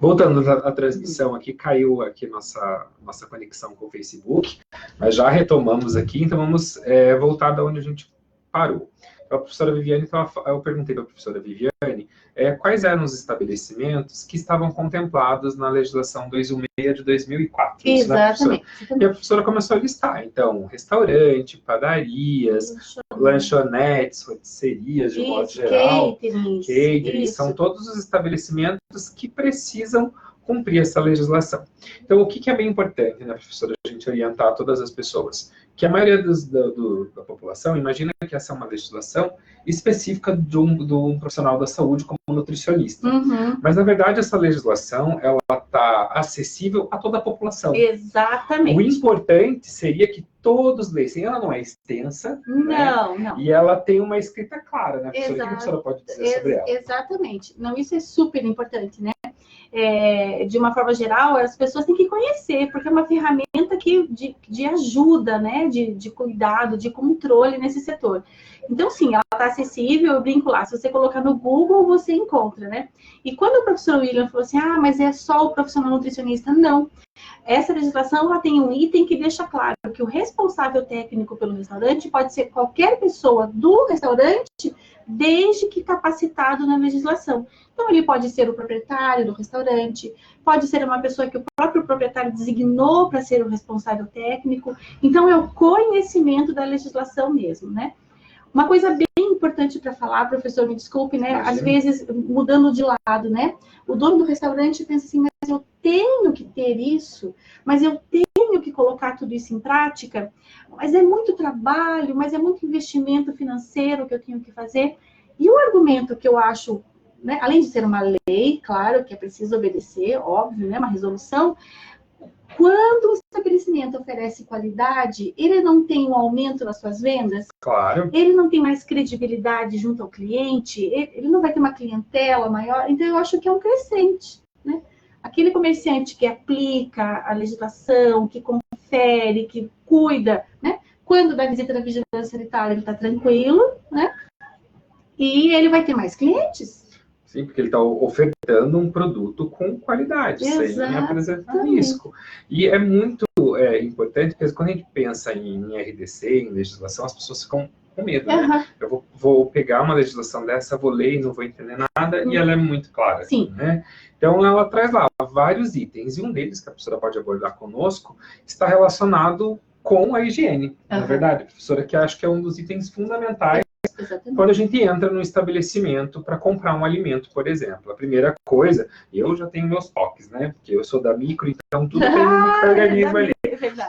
Voltando à transmissão aqui, caiu aqui nossa conexão com o Facebook, mas já retomamos aqui, então vamos voltar da onde a gente parou. A professora Viviane, eu perguntei para a professora Viviane quais eram os estabelecimentos que estavam contemplados na legislação 216 de 2004. Exatamente. E a professora começou a listar, então, restaurante, padarias, lanchonetes, rotisserias, de modo geral, catering, são todos os estabelecimentos que precisam cumprir essa legislação. Então, o que é bem importante, né, professora, a gente orientar todas as pessoas? Que a maioria da população imagina que essa é uma legislação específica de um profissional da saúde como nutricionista. Uhum. Mas, na verdade, essa legislação ela está acessível a toda a população. Exatamente. O importante seria que todos lessem. Ela não é extensa, não, né? Não. E ela tem uma escrita clara, né, professora? O que a professora pode dizer sobre ela? Exatamente. Não, isso é super importante, né? De uma forma geral, as pessoas têm que conhecer, porque é uma ferramenta de ajuda, né? De cuidado, de controle nesse setor. Então, sim, ela está acessível, eu brinco lá, se você colocar no Google, você encontra, né? E quando o professor William falou assim, mas é só o profissional nutricionista? Não. Essa legislação ela tem um item que deixa claro que o responsável técnico pelo restaurante pode ser qualquer pessoa do restaurante, desde que capacitado na legislação. Então, ele pode ser o proprietário do restaurante, pode ser uma pessoa que o próprio proprietário designou para ser o responsável técnico. Então, é o conhecimento da legislação mesmo, né? Uma coisa bem importante para falar, professor, me desculpe, né? Imagina. Às vezes, mudando de lado, né? O dono do restaurante pensa assim, mas eu tenho que ter isso, mas eu tenho que colocar tudo isso em prática, mas é muito trabalho, mas é muito investimento financeiro que eu tenho que fazer. E o argumento que eu acho, né, além de ser uma lei, claro, que é preciso obedecer, óbvio, né, uma resolução, quando o estabelecimento oferece qualidade, ele não tem um aumento nas suas vendas? Claro. Ele não tem mais credibilidade junto ao cliente? Ele não vai ter uma clientela maior? Então, eu acho que é um crescente, né? Aquele comerciante que aplica a legislação, que confere, que cuida, né? Quando da visita da vigilância sanitária, ele está tranquilo, né? E ele vai ter mais clientes. Sim, porque ele está ofertando um produto com qualidade, sem apresentar risco. E é muito importante, porque quando a gente pensa em RDC, em legislação, as pessoas ficam com medo, né? Eu vou pegar uma legislação dessa, vou ler e não vou entender nada, e ela é muito clara. Sim. Né? Então, ela traz lá vários itens, e um deles, que a professora pode abordar conosco, está relacionado com a higiene. Na verdade, professora, que acho que é um dos itens fundamentais. Exatamente. Quando a gente entra no estabelecimento para comprar um alimento, por exemplo, a primeira coisa, eu já tenho meus toques, né? Porque eu sou da micro, então tudo tem um micro-organismo ali.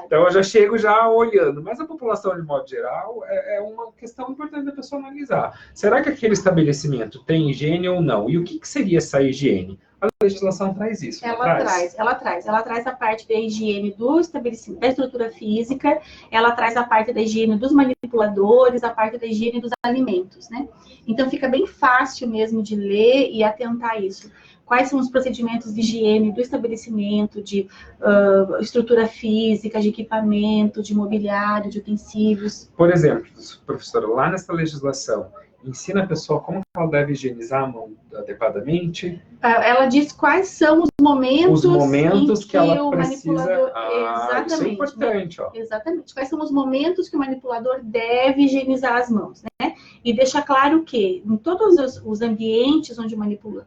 Então eu já chego já olhando. Mas a população, de modo geral, é uma questão importante da pessoa analisar. Será que aquele estabelecimento tem higiene ou não? E o que seria essa higiene? A legislação traz isso. Ela traz a parte da higiene do estabelecimento, da estrutura física, ela traz a parte da higiene dos manipuladores, a parte da higiene dos alimentos, né? Então fica bem fácil mesmo de ler e atentar a isso. Quais são os procedimentos de higiene do estabelecimento, de estrutura física, de equipamento, de mobiliário, de utensílios. Por exemplo, professora, lá nessa legislação, ensina a pessoa como ela deve higienizar a mão adequadamente? Ela diz quais são os momentos em que ela o precisa... manipulador... Exatamente. Isso é importante, ó. Exatamente. Quais são os momentos que o manipulador deve higienizar as mãos, né? E deixa claro que em todos os ambientes onde o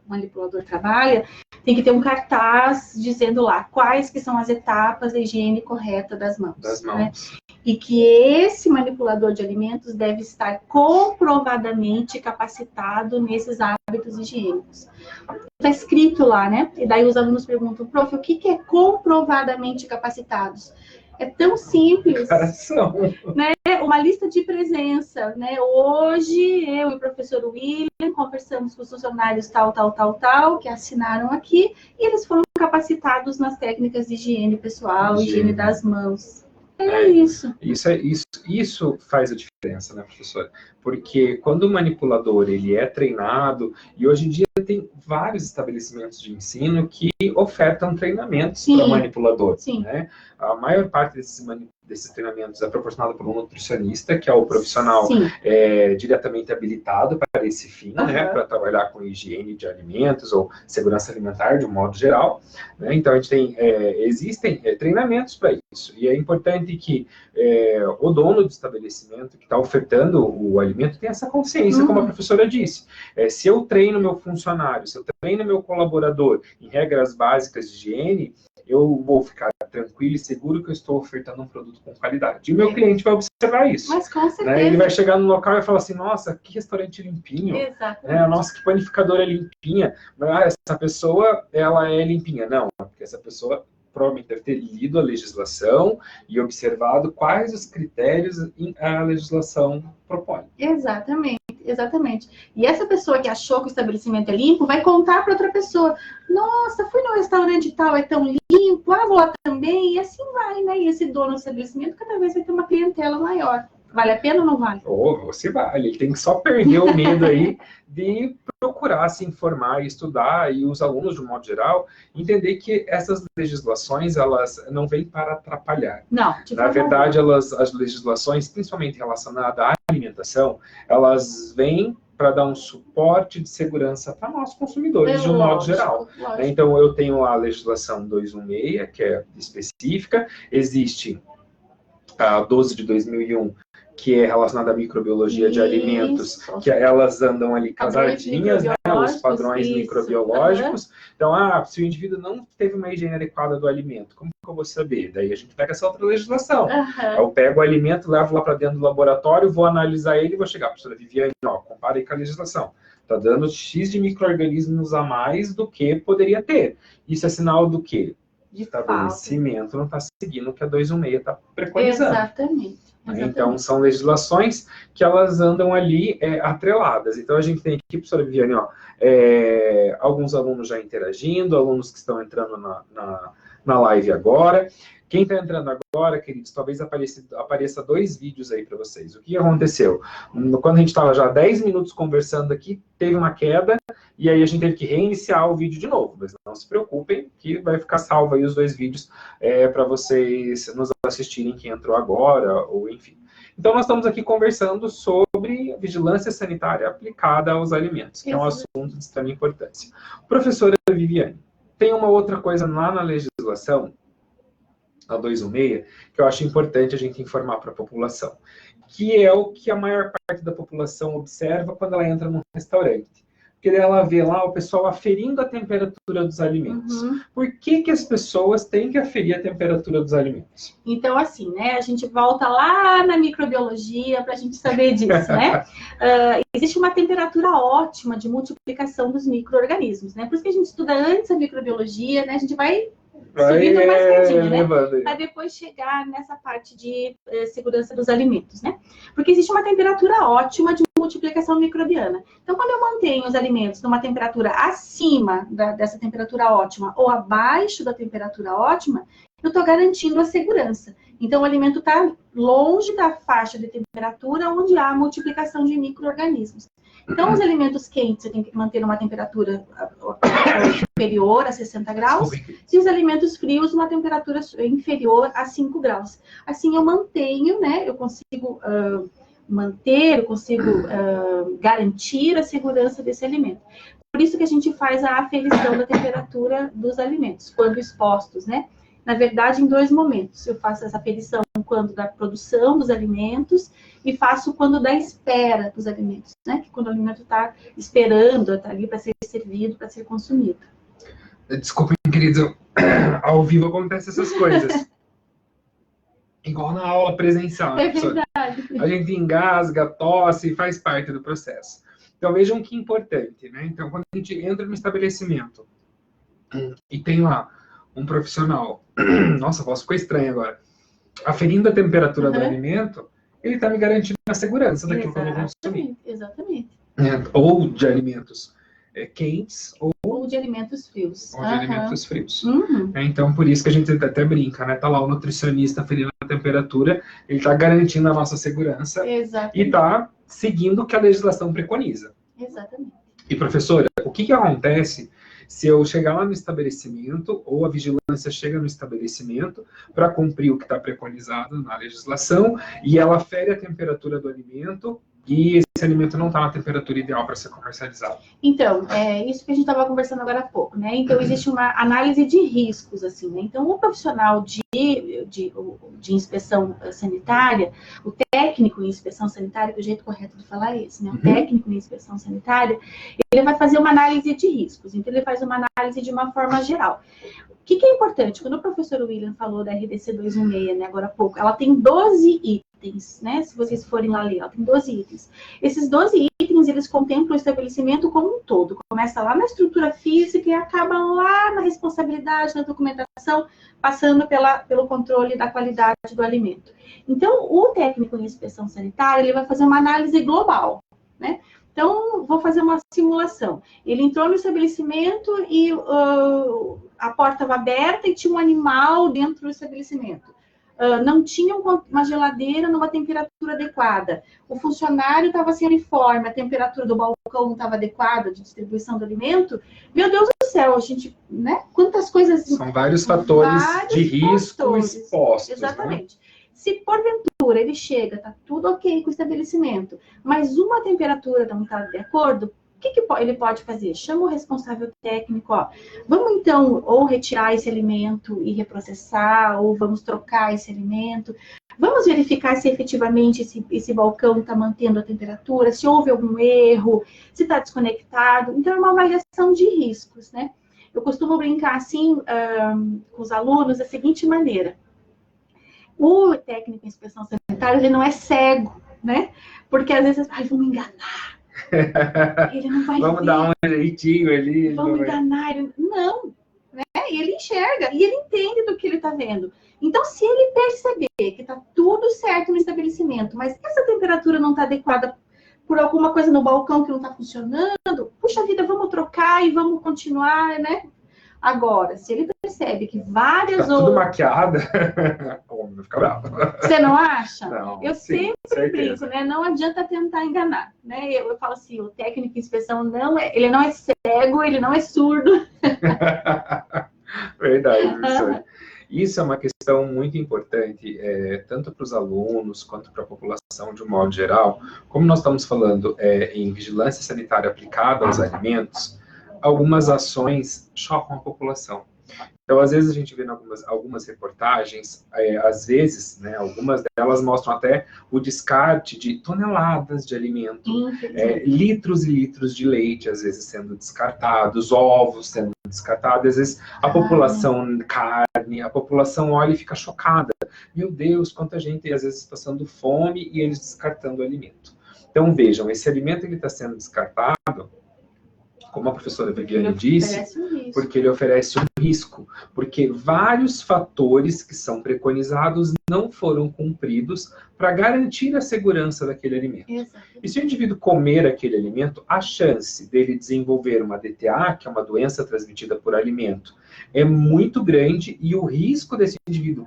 manipulador trabalha, tem que ter um cartaz dizendo lá quais que são as etapas da higiene correta das mãos. Né? E que esse manipulador de alimentos deve estar comprovadamente capacitado nesses hábitos higiênicos. Está escrito lá, né? E daí os alunos perguntam, prof, o que é comprovadamente capacitados? É tão simples, né? Uma lista de presença, né? Hoje, eu e o professor William conversamos com os funcionários tal, que assinaram aqui, e eles foram capacitados nas técnicas de higiene pessoal, higiene das mãos. Isso. Isso faz a diferença, né, professora? Porque quando o manipulador ele é treinado, e hoje em dia tem vários estabelecimentos de ensino que ofertam treinamentos para o manipulador. Sim. Né? A maior parte desses desses treinamentos é proporcionado por um nutricionista, que é o profissional diretamente habilitado para esse fim, né, para trabalhar com higiene de alimentos ou segurança alimentar de um modo geral, né? Então a gente tem, existem treinamentos para isso, e é importante que o dono do estabelecimento que está ofertando o alimento tenha essa consciência, como a professora disse. Se eu treino meu funcionário, se eu treino meu colaborador em regras básicas de higiene, eu vou ficar tranquilo e seguro que eu estou ofertando um produto com qualidade. E o meu cliente vai observar isso. Mas com certeza. Né? Ele vai chegar no local e vai falar assim, nossa, que restaurante limpinho. Exatamente. Nossa, que panificadora limpinha. Essa pessoa, ela é limpinha. Não, porque essa pessoa provavelmente deve ter lido a legislação e observado quais os critérios a legislação propõe. Exatamente. Exatamente. E essa pessoa que achou que o estabelecimento é limpo vai contar para outra pessoa. Nossa, fui no restaurante tal, é tão limpo, vou lá também, e assim vai, né? E esse dono do estabelecimento cada vez vai ter uma clientela maior. Vale a pena ou não vale? Você vale. Ele tem que só perder o medo aí de procurar se informar e estudar, e os alunos, de um modo geral, entender que essas legislações, elas não vêm para atrapalhar. Não. Na verdade, as legislações, principalmente relacionadas à alimentação, elas vêm para dar um suporte de segurança para nós consumidores, de um modo geral. Então, eu tenho a legislação 216, que é específica, existe a 12 de 2001, que é relacionada à microbiologia de alimentos, que elas andam ali casadinhas, né, os padrões microbiológicos. Então, se o indivíduo não teve uma higiene adequada do alimento, como que eu vou saber? Daí a gente pega essa outra legislação. Eu pego o alimento, levo lá para dentro do laboratório, vou analisar ele e vou chegar, professora Viviane, compara aí com a legislação. Está dando X de micro-organismos a mais do que poderia ter. Isso é sinal do quê? O estabelecimento não está seguindo o que a 216 está preconizando. Exatamente. Então, são legislações que elas andam ali atreladas. Então, a gente tem aqui, professora Viviane, alguns alunos já interagindo, alunos que estão entrando na live agora. Quem está entrando agora, queridos, talvez apareça 2 vídeos aí para vocês. O que aconteceu? Quando a gente estava já 10 minutos conversando aqui, teve uma queda, e aí a gente teve que reiniciar o vídeo de novo. Mas não se preocupem, que vai ficar salvo aí os 2 vídeos para vocês nos assistirem, quem entrou agora, ou enfim. Então, nós estamos aqui conversando sobre vigilância sanitária aplicada aos alimentos, que é um assunto de extrema importância. Professora Viviane, tem uma outra coisa lá na legislação, a 216, que eu acho importante a gente informar para a população, que é o que a maior parte da população observa quando ela entra num restaurante. Porque ela vê lá o pessoal aferindo a temperatura dos alimentos. Por que as pessoas têm que aferir a temperatura dos alimentos? Então, assim, né, a gente volta lá na microbiologia para a gente saber disso, né? Existe uma temperatura ótima de multiplicação dos micro-organismos, né? Por isso que a gente estuda antes a microbiologia, né? A gente vai subindo uma escadinha, né? Para depois chegar nessa parte de segurança dos alimentos, né? Porque existe uma temperatura ótima de multiplicação microbiana. Então, quando eu mantenho os alimentos numa temperatura acima dessa temperatura ótima ou abaixo da temperatura ótima, eu estou garantindo a segurança. Então, o alimento está longe da faixa de temperatura onde há multiplicação de micro-organismos. Então, os alimentos quentes eu tenho que manter uma temperatura inferior a 60 graus, e os alimentos frios uma temperatura inferior a 5 graus. Assim eu mantenho, né? Eu consigo manter, eu consigo garantir a segurança desse alimento. Por isso que a gente faz a aferição da temperatura dos alimentos, quando expostos, né? Na verdade, em 2 momentos. Eu faço essa aferição quando da produção dos alimentos e faço quando da espera dos alimentos, né? Que quando o alimento está esperando, está ali para ser servido, para ser consumido. Desculpem, queridos, ao vivo acontecem essas coisas. Igual na aula presencial. É verdade. A gente engasga, tosse, faz parte do processo. Então, vejam que importante, né? Então, quando a gente entra no estabelecimento e tem lá um profissional, nossa, a voz ficou estranha agora, aferindo a temperatura do alimento, ele está me garantindo a segurança daquilo que eu vou consumir. Exatamente. Ou de alimentos quentes, ou de alimentos frios. Ou de alimentos frios. Então, por isso que a gente até brinca, né? Tá lá o nutricionista aferindo a temperatura, ele está garantindo a nossa segurança. Exatamente. E está seguindo o que a legislação preconiza. Exatamente. E, professora, o que acontece Se eu chegar lá no estabelecimento, ou a vigilância chega no estabelecimento para cumprir o que está preconizado na legislação, e ela fere a temperatura do alimento, e esse alimento não está na temperatura ideal para ser comercializado. Então, é isso que a gente estava conversando agora há pouco, né? Então, existe uma análise de riscos, assim, né? Então, o profissional de inspeção sanitária, o técnico em inspeção sanitária, que o jeito correto de falar é esse, né? O técnico em inspeção sanitária, ele vai fazer uma análise de riscos. Então, ele faz uma análise de uma forma geral. O que é importante? Quando o professor William falou da RDC 216, né, agora há pouco, ela tem 12 itens, né? Se vocês forem lá ler, ela tem 12 itens. Esses 12 itens, eles contemplam o estabelecimento como um todo. Começa lá na estrutura física e acaba lá na responsabilidade, na documentação, passando pelo controle da qualidade do alimento. Então, o técnico em inspeção sanitária, ele vai fazer uma análise global, né? Então, vou fazer uma simulação. Ele entrou no estabelecimento e a porta estava aberta e tinha um animal dentro do estabelecimento. Não tinha uma geladeira numa temperatura adequada. O funcionário estava sem uniforme, a temperatura do balcão não estava adequada de distribuição do alimento. Meu Deus do céu, a gente, né? Quantas coisas... São vários fatores de risco expostos. Exatamente. Né? Se, porventura, ele chega, tá tudo ok com o estabelecimento, mas uma temperatura não está de acordo, o que ele pode fazer? Chama o responsável técnico, ó, vamos então ou retirar esse alimento e reprocessar, ou vamos trocar esse alimento, vamos verificar se efetivamente esse balcão está mantendo a temperatura, se houve algum erro, se está desconectado. Então, é uma avaliação de riscos, né? Eu costumo brincar assim com os alunos da seguinte maneira. O técnico em inspeção sanitária, ele não é cego, né? Porque às vezes, vão me enganar. Ele não vai Vamos ver. dar um jeitinho ali. Vamos enganar. Não, né? E ele enxerga, e ele entende do que ele está vendo. Então, se ele perceber que está tudo certo no estabelecimento, mas essa temperatura não está adequada por alguma coisa no balcão que não está funcionando, puxa vida, vamos trocar e vamos continuar, né? Agora, se ele percebe que várias outras... Tudo maquiada, vai ficar bravo. Você não acha? Não, eu sim, sempre brinco, né? Não adianta tentar enganar, né? Eu falo assim, o técnico de inspeção ele não é cego, ele não é surdo. Verdade, isso é uma questão muito importante, tanto para os alunos quanto para a população de um modo geral. Como nós estamos falando em vigilância sanitária aplicada aos alimentos, algumas ações chocam a população. Então, às vezes, a gente vê em algumas reportagens, às vezes, né, algumas delas mostram até o descarte de toneladas de alimento, litros e litros de leite, às vezes, sendo descartados, ovos sendo descartados, às vezes, a população carne, a população olha e fica chocada. Meu Deus, quanta gente, às vezes, passando fome e eles descartando o alimento. Então, vejam, esse alimento ele está sendo descartado, como a professora Viviane disse, porque ele oferece um risco, porque vários fatores que são preconizados não foram cumpridos para garantir a segurança daquele alimento. Exatamente. E se o indivíduo comer aquele alimento, a chance dele desenvolver uma DTA, que é uma doença transmitida por alimento, é muito grande, e o risco desse indivíduo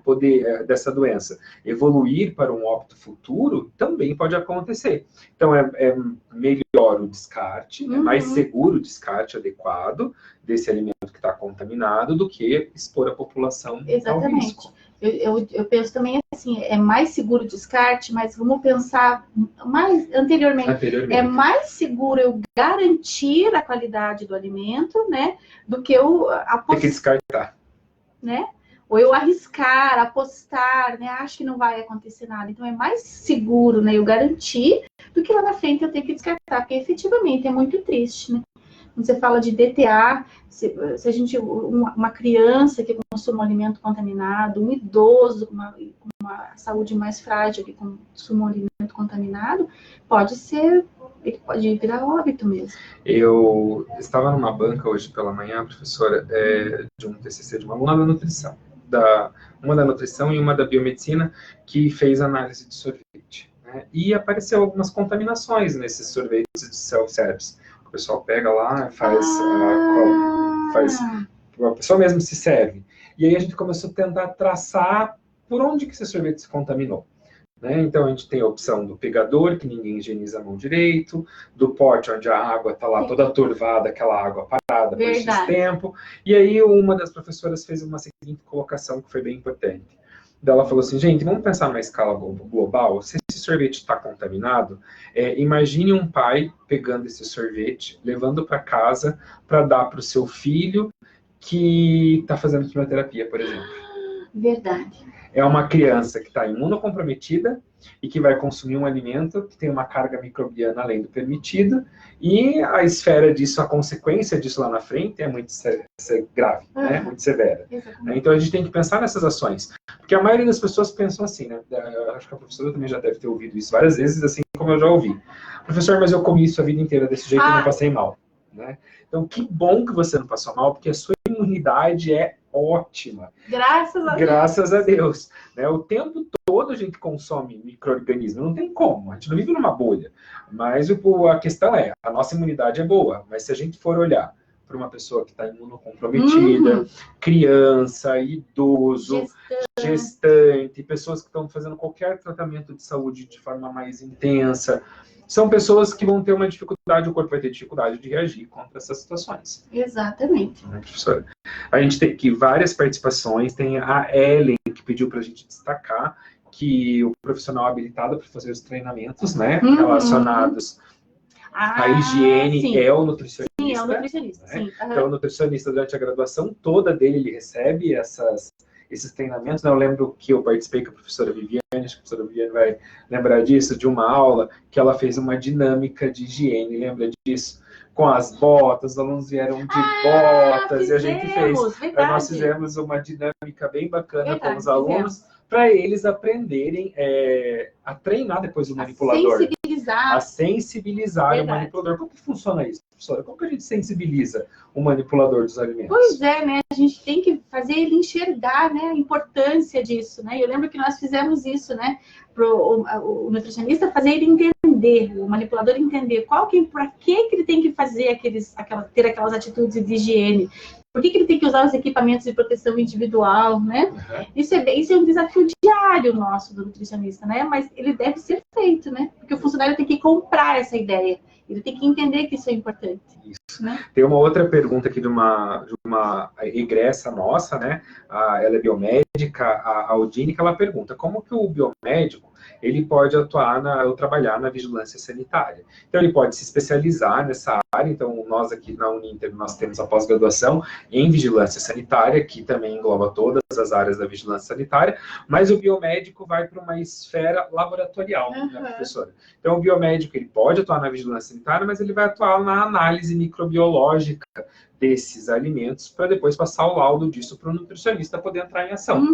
dessa doença evoluir para um óbito futuro também pode acontecer. Então, é melhor o descarte, é mais seguro o descarte adequado desse alimento que está contaminado do que expor a população ao risco. Eu penso também assim, é mais seguro o descarte, mas vamos pensar mais anteriormente. É mais seguro eu garantir a qualidade do alimento, né, do que eu tem que descartar, né? Ou eu arriscar, apostar, né? Acho que não vai acontecer nada. Então é mais seguro, né, eu garantir do que lá na frente eu ter que descartar, porque efetivamente é muito triste, né? Quando você fala de DTA, se a gente, uma criança que consome um alimento contaminado, um idoso com uma saúde mais frágil que consome um alimento contaminado, ele pode virar óbito mesmo. Eu estava numa banca hoje pela manhã, professora, de um TCC de uma aluna da nutrição, uma da nutrição e uma da biomedicina, que fez análise de sorvete, né? E apareceu algumas contaminações nesses sorvetes de self-service. O pessoal pega lá, faz a pessoa mesmo se serve. E aí a gente começou a tentar traçar por onde que esse sorvete se contaminou. né? Então, a gente tem a opção do pegador, que ninguém higieniza a mão direito, do pote onde a água está lá toda turvada, aquela água parada por X tempo. E aí, uma das professoras fez uma seguinte colocação que foi bem importante. Ela falou assim, gente, vamos pensar numa escala global. Se esse sorvete está contaminado, imagine um pai pegando esse sorvete, levando para casa para dar para o seu filho que está fazendo quimioterapia, por exemplo. Verdade. É uma criança que está imunocomprometida e que vai consumir um alimento que tem uma carga microbiana além do permitido, e a esfera disso, a consequência disso lá na frente é muito grave, né? Muito severa. Exatamente. Então a gente tem que pensar nessas ações, porque a maioria das pessoas pensam assim, né? Eu acho que a professora também já deve ter ouvido isso várias vezes, assim como eu já ouvi. Professor, mas eu comi isso a vida inteira desse jeito e não passei mal, né? Então, que bom que você não passou mal, porque a sua imunidade é ótima. Graças a Deus. Né? O tempo todo a gente consome micro-organismos, não tem como, a gente não vive numa bolha. Mas a questão é, a nossa imunidade é boa, mas se a gente for olhar para uma pessoa que está imunocomprometida, criança, idoso, gestante, pessoas que estão fazendo qualquer tratamento de saúde de forma mais intensa, são pessoas que vão ter uma dificuldade, o corpo vai ter dificuldade de reagir contra essas situações. Exatamente. Né, professora? A gente tem aqui várias participações, tem a Ellen, que pediu para a gente destacar que o profissional habilitado para fazer os treinamentos, né, relacionados à higiene é o nutricionista. Sim, é o nutricionista. Né? Sim. Então, o nutricionista, durante a graduação toda dele, ele recebe esses treinamentos. Eu lembro que eu participei com a professora Viviane, acho que a professora Viviane vai lembrar disso, de uma aula que ela fez uma dinâmica de higiene, lembra disso? Com as botas, os alunos vieram de botas, e a gente fez. Nós fizemos uma dinâmica bem bacana com os alunos, para eles aprenderem a treinar depois o manipulador. A sensibilizar o manipulador. Como que funciona isso, professora? Como que a gente sensibiliza o manipulador dos alimentos? Pois é, né? A gente tem que fazer ele enxergar, né, a importância disso, né? Eu lembro que nós fizemos isso, né? O nutricionista fazer ele entender, o manipulador entender para que ele tem que fazer ter aquelas atitudes de higiene. Por que ele tem que usar os equipamentos de proteção individual, né? Isso é um desafio diário nosso do nutricionista, né? Mas ele deve ser feito, né? Porque o funcionário tem que comprar essa ideia. Ele tem que entender que isso é importante. Isso. Né? Tem uma outra pergunta aqui de uma egressa nossa, né? Ela é biomédica, a Aldine, que ela pergunta como que o biomédico ele pode atuar ou trabalhar na vigilância sanitária. Então, ele pode se especializar nessa área. Então, nós aqui na Uninter, nós temos a pós-graduação em vigilância sanitária, que também engloba todas as áreas da vigilância sanitária, mas o biomédico vai para uma esfera laboratorial, né, professora? Então, o biomédico ele pode atuar na vigilância sanitária, mas ele vai atuar na análise microbiológica desses alimentos, para depois passar o laudo disso para o nutricionista poder entrar em ação.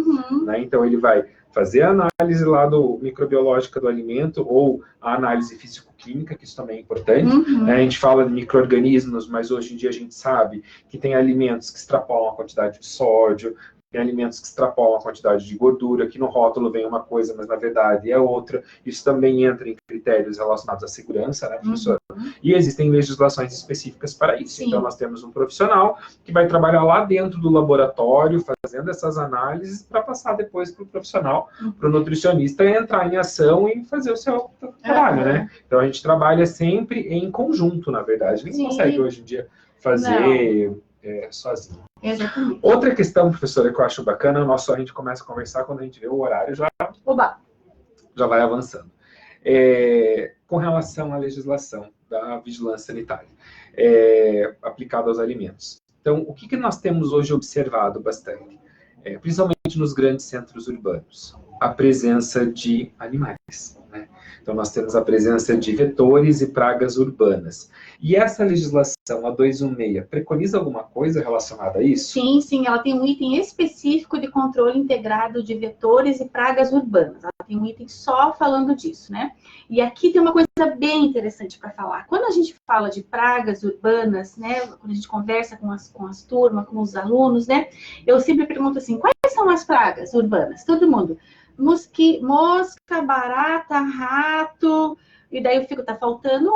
Né? Então, ele vai fazer a análise lá microbiológica do alimento, ou a análise físico-química, que isso também é importante. A gente fala de micro-organismos, mas hoje em dia a gente sabe que tem alimentos que extrapolam a quantidade de sódio, tem alimentos que extrapolam a quantidade de gordura, que no rótulo vem uma coisa, mas na verdade é outra. Isso também entra em critérios relacionados à segurança, né, professora? E existem legislações específicas para isso. Sim. Então, nós temos um profissional que vai trabalhar lá dentro do laboratório, fazendo essas análises, para passar depois para o profissional, para o nutricionista, entrar em ação e fazer o seu trabalho, né? Então, a gente trabalha sempre em conjunto, na verdade. Ninguém consegue, hoje em dia, fazer sozinho. Exatamente. Outra questão, professora, que eu acho bacana, a gente começa a conversar quando a gente vê o horário já vai avançando. Com relação à legislação da vigilância sanitária aplicada aos alimentos. Então, o que nós temos hoje observado bastante? Principalmente nos grandes centros urbanos, a presença de animais. Né? Então, nós temos a presença de vetores e pragas urbanas. E essa legislação, a 216, preconiza alguma coisa relacionada a isso? Sim, sim. Ela tem um item específico de controle integrado de vetores e pragas urbanas. Ela tem um item só falando disso, né? E aqui tem uma coisa bem interessante para falar. Quando a gente fala de pragas urbanas, né? Quando a gente conversa com as turmas, com os alunos, né? Eu sempre pergunto assim, quais são as pragas urbanas? Todo mundo. Mosca, barata, rato, e daí eu fico, tá faltando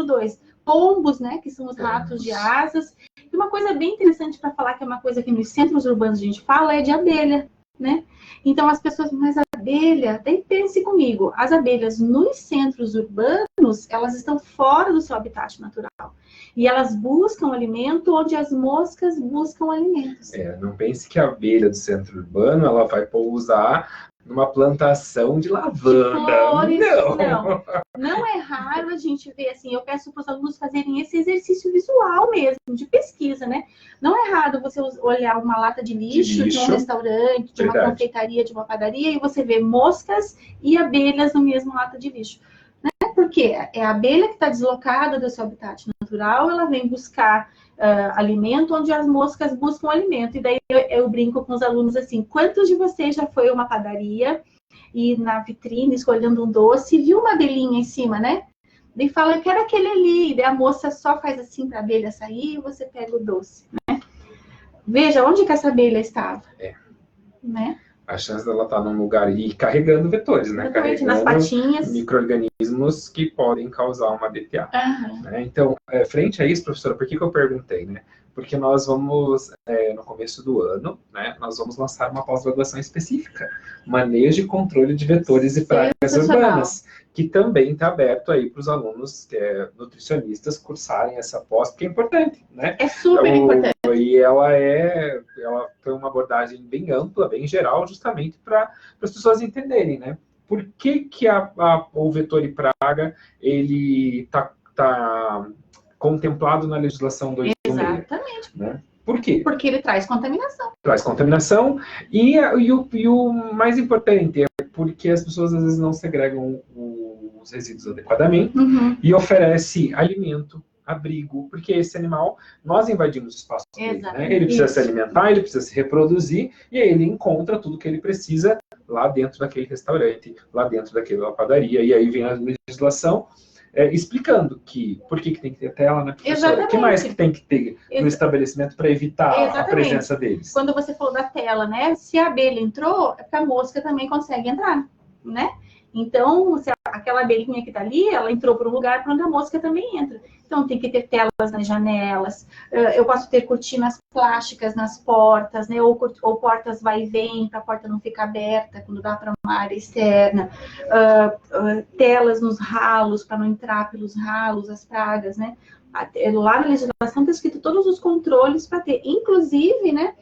dois. Pombos, né, que são os ratos de asas. E uma coisa bem interessante para falar, que é uma coisa que nos centros urbanos a gente fala, é de abelha. né? Então, as pessoas, mas a abelha, daí pense comigo, as abelhas nos centros urbanos, elas estão fora do seu habitat natural. E elas buscam alimento onde as moscas buscam alimentos. Não pense que a abelha do centro urbano, ela vai pousar numa plantação de lavanda. De flores, não. Não é raro a gente ver assim, eu peço para os alunos fazerem esse exercício visual mesmo, de pesquisa, né? Não é raro você olhar uma lata de lixo de um restaurante, de uma confeitaria, de uma padaria, e você vê moscas e abelhas no mesmo lata de lixo. Né? Porque é a abelha que está deslocada do seu habitat natural, ela vem buscar alimento onde as moscas buscam alimento. E daí eu brinco com os alunos assim, quantos de vocês já foi a uma padaria e na vitrine, escolhendo um doce, viu uma abelhinha em cima, né? E fala, eu quero aquele ali. E daí a moça só faz assim para a abelha sair e você pega o doce, né? Veja onde que essa abelha estava. Né? A chance dela estar num lugar e carregando vetores, né? Carregando nas patinhas. Micro-organismos que podem causar uma DTA. Né? Então, frente a isso, professora, por que eu perguntei, né? Porque nós vamos, no começo do ano, né, nós vamos lançar uma pós-graduação específica, manejo e controle de vetores e pragas urbanas, que também está aberto aí para os alunos, nutricionistas, cursarem essa pós, porque é importante, né? É super importante. E ela foi uma abordagem bem ampla, bem geral, justamente para as pessoas entenderem, né? Por que o vetor e praga, ele tá contemplado na legislação 216. Exatamente. Né? Por quê? Porque ele traz contaminação. Traz contaminação e o mais importante é porque as pessoas às vezes não segregam os resíduos adequadamente e oferece alimento, abrigo, porque esse animal, nós invadimos o espaço dele, né? Ele precisa se alimentar, ele precisa se reproduzir e aí ele encontra tudo que ele precisa lá dentro daquele restaurante, lá dentro daquela padaria, e aí vem a legislação explicando por que tem que ter tela, né, professora? O que mais que tem que ter no estabelecimento para evitar a presença deles? Quando você falou da tela, né? Se a abelha entrou, é porque a mosca também consegue entrar, né? Então, se aquela abelhinha que está ali, ela entrou para um lugar para onde a mosca também entra. Então, tem que ter telas nas janelas. Eu posso ter cortinas plásticas nas portas, né? Ou portas vai e vem, para a porta não ficar aberta quando dá para uma área externa. Telas nos ralos, para não entrar pelos ralos as pragas, né? Lá na legislação está escrito todos os controles para ter. Inclusive, né?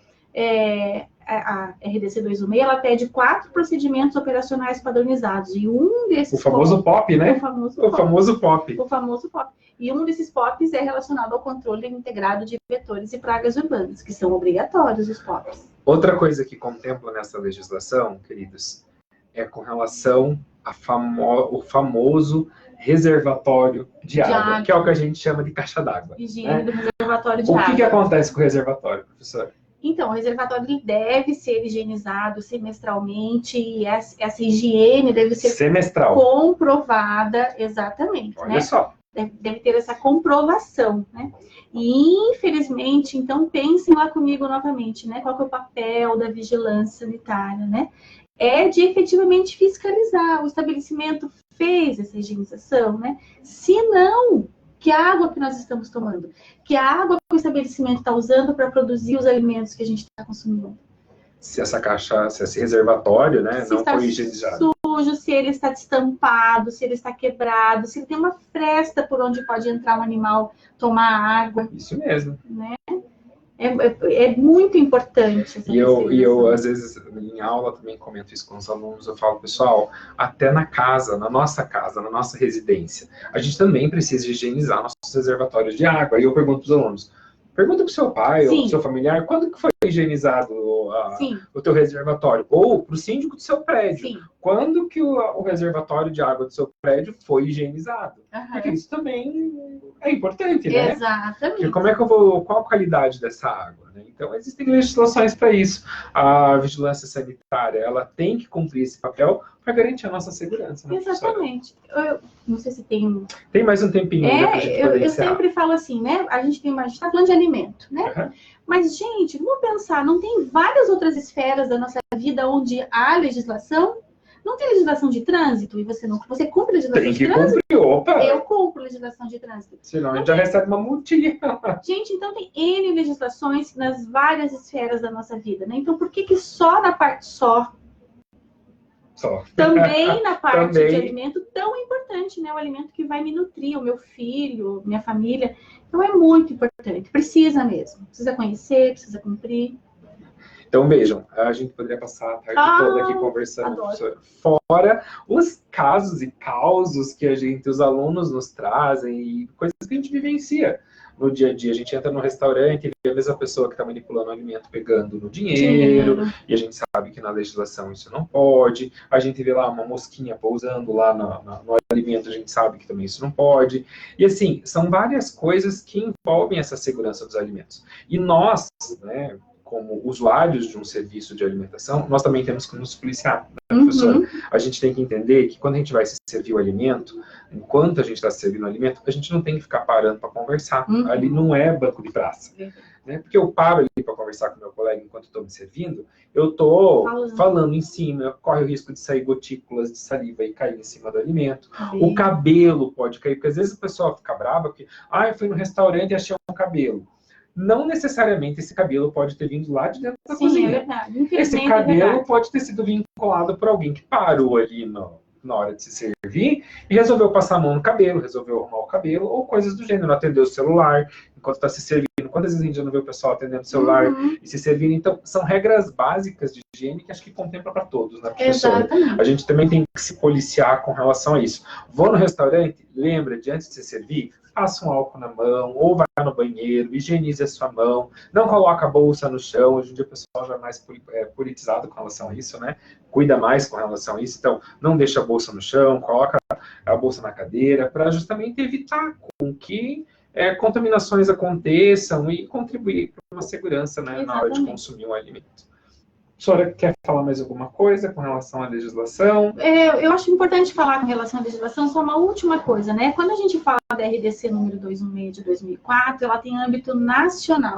A RDC 216, ela pede 4 procedimentos operacionais padronizados. E um desses... O famoso POP, né? O famoso POP. E um desses POPs é relacionado ao controle integrado de vetores e pragas urbanas, que são obrigatórios os POPs. Outra coisa que contempla nessa legislação, queridos, é com relação ao famoso reservatório de água, que é o que a gente chama de caixa d'água. Higiene do reservatório de água. O que acontece com o reservatório, professor? Então, o reservatório ele deve ser higienizado semestralmente e essa higiene deve ser semestral, comprovada, exatamente. Olha só. Deve ter essa comprovação, né? E, infelizmente, então, pensem lá comigo novamente, né? Qual que é o papel da vigilância sanitária, né? É de efetivamente fiscalizar. O estabelecimento fez essa higienização, né? Se não, que água que nós estamos tomando? Que água que o estabelecimento está usando para produzir os alimentos que a gente está consumindo? Se esse reservatório, né, não foi higienizado. Sujo, se ele está destampado, se ele está quebrado, se ele tem uma fresta por onde pode entrar um animal tomar água. Isso mesmo. Né? É muito importante. E eu, às vezes, em aula também comento isso com os alunos, eu falo, pessoal, até na nossa residência, a gente também precisa higienizar nossos reservatórios de água. E eu pergunto para os alunos, pergunta para o seu pai ou para o seu familiar, quando que foi higienizado o teu reservatório? Ou para o síndico do seu prédio. Sim. Quando que o reservatório de água do seu prédio foi higienizado? Porque isso também é importante, né? Exatamente. Porque qual a qualidade dessa água? Né? Então, existem legislações para isso. A vigilância sanitária, ela tem que cumprir esse papel para garantir a nossa segurança. Né, exatamente. Eu não sei se tem... Tem mais um tempinho. Eu sempre falo assim, né? A gente está falando de alimento, né? Mas, gente, vamos pensar, não tem várias outras esferas da nossa vida onde há legislação? Não tem legislação de trânsito e você não... Você cumpre legislação Tem de que trânsito? cumprir, opa! Eu cumpro legislação de trânsito. Senão a gente já recebe uma multinha. Gente, então tem N legislações nas várias esferas da nossa vida, né? Então por que que só na parte também na parte de alimento tão importante, né? O alimento que vai me nutrir, o meu filho, minha família. Então é muito importante, precisa mesmo. Precisa conhecer, precisa cumprir. Então, vejam, a gente poderia passar a tarde toda aqui conversando, professora. Fora os casos e causos que os alunos nos trazem e coisas que a gente vivencia no dia a dia. A gente entra no restaurante e vê a mesma pessoa que está manipulando o alimento pegando no dinheiro, e a gente sabe que na legislação isso não pode. A gente vê lá uma mosquinha pousando lá no alimento, a gente sabe que também isso não pode. E assim, são várias coisas que envolvem essa segurança dos alimentos. E nós, né, como usuários de um serviço de alimentação, nós também temos que nos policiar, né, professora? A gente tem que entender que quando a gente vai se servir o alimento, enquanto a gente está servindo o alimento, a gente não tem que ficar parando para conversar. Ali não é banco de praça. Né? Porque eu paro ali para conversar com meu colega enquanto estou me servindo, eu estou falando em cima, corre o risco de sair gotículas de saliva e cair em cima do alimento. O cabelo pode cair, porque às vezes a pessoa fica brava, porque, eu fui no restaurante e achei um cabelo. Não necessariamente esse cabelo pode ter vindo lá de dentro da cozinha. É verdade. Esse cabelo pode ter sido vinculado por alguém que parou ali na hora de se servir e resolveu passar a mão no cabelo, resolveu arrumar o cabelo, ou coisas do gênero, atender o celular enquanto está se servindo. Quantas vezes a gente já não vê o pessoal atendendo o celular e se servindo? Então, são regras básicas de higiene que acho que contempla para todos, né, professora? Exatamente. A gente também tem que se policiar com relação a isso. Vou no restaurante, lembra de antes de se servir, passa um álcool na mão, ou vai no banheiro, higienize a sua mão, não coloca a bolsa no chão. Hoje em dia o pessoal já é mais politizado com relação a isso, né? Cuida mais com relação a isso. Então, não deixa a bolsa no chão, coloca a bolsa na cadeira, para justamente evitar com que contaminações aconteçam e contribuir para uma segurança, né, na hora de consumir um alimento. A senhora quer falar mais alguma coisa com relação à legislação? Eu acho importante falar com relação à legislação só uma última coisa, né? Quando a gente fala da RDC número 216 de 2004, ela tem âmbito nacional,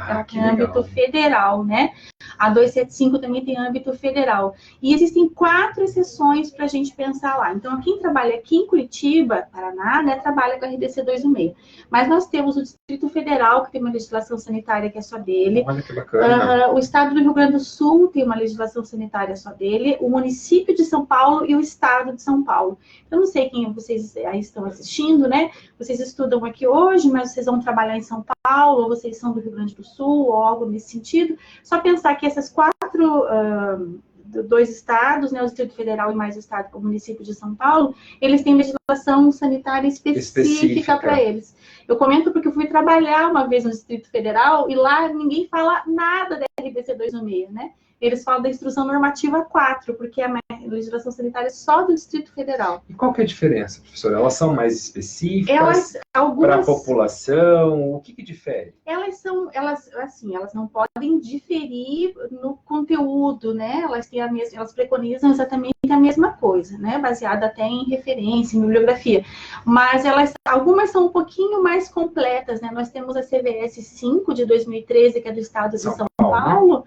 ela tem âmbito federal, né? A 275 também tem âmbito federal. E existem 4 exceções para a gente pensar lá. Então, quem trabalha aqui em Curitiba, Paraná, né, trabalha com a RDC 216. Mas nós temos o Distrito Federal, que tem uma legislação sanitária que é só dele. Olha que bacana. O Estado do Rio Grande do Sul tem uma legislação sanitária só dele. O município de São Paulo e o Estado de São Paulo. Eu não sei quem vocês aí estão assistindo, né? Vocês estudam aqui hoje, mas vocês vão trabalhar em São Paulo, ou vocês são do Rio Grande do Sul, ou algo nesse sentido. Só pensar que essas 4, 2 estados, né, o Distrito Federal e mais o Estado, o município de São Paulo, eles têm legislação sanitária específica para eles. Eu comento porque eu fui trabalhar uma vez no Distrito Federal e lá ninguém fala nada da RDC 216, né? Eles falam da Instrução Normativa 4, porque a legislação sanitária é só do Distrito Federal. E qual que é a diferença, professora? Elas são mais específicas para a população? O que difere? Elas não podem diferir no conteúdo, né? Elas preconizam exatamente a mesma coisa, né? Baseada até em referência, em bibliografia. Mas algumas são um pouquinho mais completas, né? Nós temos a CVS 5 de 2013, que é do Estado de São Paulo.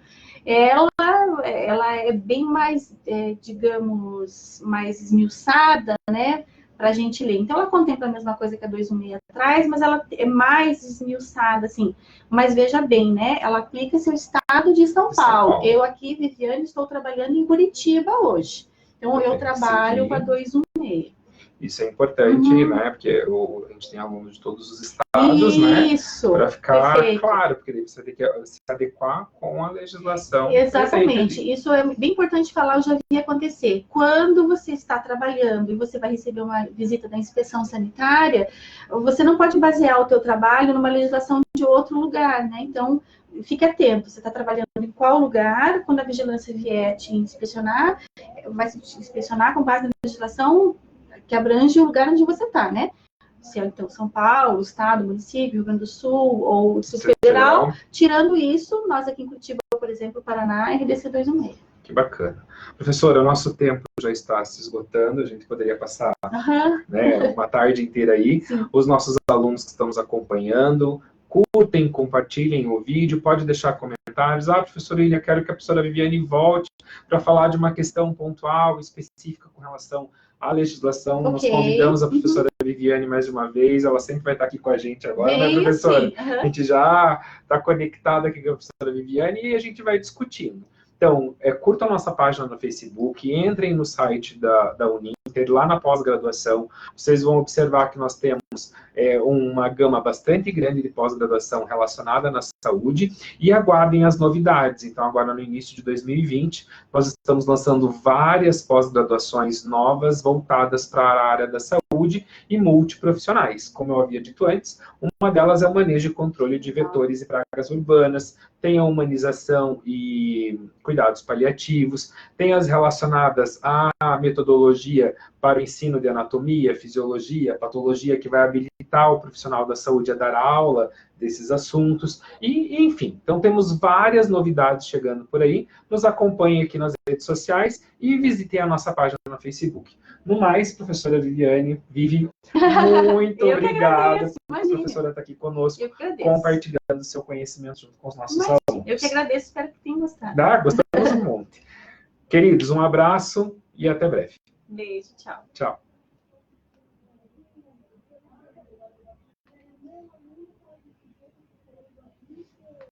Ela é bem mais, digamos, mais esmiuçada, né, para a gente ler. Então, ela contempla a mesma coisa que a 216 atrás, mas ela é mais esmiuçada, assim. Mas veja bem, né, ela aplica-se ao Estado de São Paulo. Eu aqui, Viviane, estou trabalhando em Curitiba hoje. Então, eu trabalho com a 216. Isso é importante, né? Porque a gente tem alunos de todos os estados, né? Isso. Para ficar perfeito. Claro, porque daí você tem que se adequar com a legislação. Exatamente. Isso é bem importante falar, eu já vi acontecer. Quando você está trabalhando e você vai receber uma visita da inspeção sanitária, você não pode basear o teu trabalho numa legislação de outro lugar, né? Então, fique atento. Você está trabalhando em qual lugar? Quando a vigilância vier te inspecionar, vai te inspecionar com base na legislação que abrange o lugar onde você está, né? Se é, então, São Paulo, Estado, Município, Rio Grande do Sul ou Distrito Federal. Tirando isso, nós aqui em Curitiba, por exemplo, Paraná, RDC 216. Que bacana. Professora, o nosso tempo já está se esgotando, a gente poderia passar né, uma tarde inteira aí. Sim. Os nossos alunos que estão nos acompanhando, curtem, compartilhem o vídeo, pode deixar comentários. Professora Ilha, quero que a professora Viviane volte para falar de uma questão pontual, específica com relação à legislação. Nós convidamos a professora Viviane mais uma vez, ela sempre vai estar aqui com a gente agora, né, professora? A gente já está conectada aqui com a professora Viviane e a gente vai discutindo. Então, curtam a nossa página no Facebook, entrem no site da Uninter, lá na pós-graduação, vocês vão observar que nós temos uma gama bastante grande de pós-graduação relacionada na saúde, e aguardem as novidades. Então, agora no início de 2020, nós estamos lançando várias pós-graduações novas voltadas para a área da saúde e multiprofissionais. Como eu havia dito antes, uma delas é o manejo e controle de vetores e pragas urbanas, tem a humanização e cuidados paliativos, tem as relacionadas à metodologia para o ensino de anatomia, fisiologia, patologia, que vai habilitar o profissional da saúde a dar aula desses assuntos, e enfim. Então, temos várias novidades chegando por aí. Nos acompanhem aqui nas redes sociais e visitem a nossa página no Facebook. No mais, professora Viviane, muito obrigada por a professora estar aqui conosco, compartilhando seu conhecimento junto com os nossos alunos. Eu que agradeço, espero que tenham gostado. Gostamos um monte. Queridos, um abraço e até breve. Beijo, tchau. Tchau.